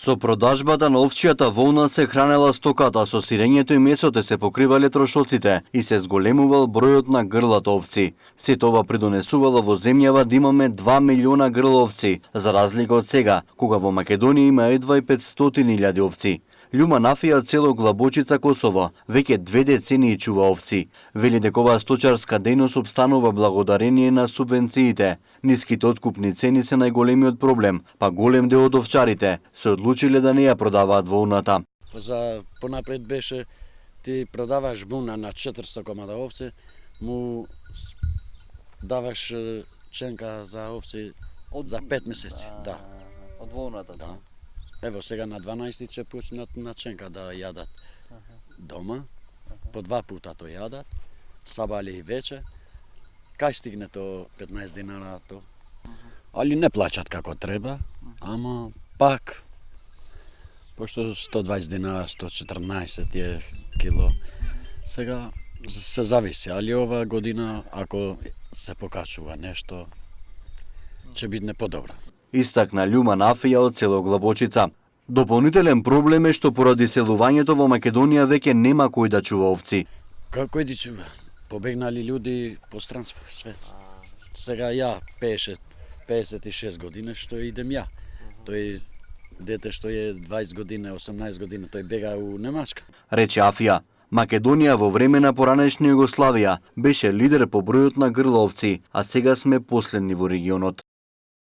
Со продажбата на овчијата волна се хранела стоката, со сирењето и месото се покривале трошоците и се зголемувал бројот на грлата овци. Сето ова придонесувало во земјава да имаме 2 милиона грла овци, за разлика од сега, кога во Македонија има едва и 500.000 овци. Љума Нафија од село Глабочица, Косово, веќе 2 децении чува овци. Вели дека оваа сточарска дејност обстанува благодарение на субвенциите. Ниските откупни цени се најголемиот проблем, па голем дел од овчарите се одлучиле да не ја продаваат волната. За понапред беше ти продаваш буна на 400 комада овце, му даваш ченка за овци за 5 месеци, да. Од волната, да. Ево сега на 12 ќе почнат на ченка да јадат дома, по 2 пута то јадат, сабали и вече. Кај стигне то 15 динара то. Али не плаќат како треба, ама пак, пошто 120 динара, 114 е кило, сега се зависи, али ова година ако се покачува нешто, ќе бидне подобра. Истакна Љума Нафија од село Глабочица. Дополнителен проблем е што поради селувањето во Македонија веќе нема кој да чува овци. Како да чува? Побегнали луѓе по странство свет. Сега ја 56 години што идем ја. Тој дете што е 20 години, 18 години, тој бега у Немачка. Рече Афија. Македонија во време на поранешна Југославија беше лидер по бројот на грла овци, а сега сме последни во регионот.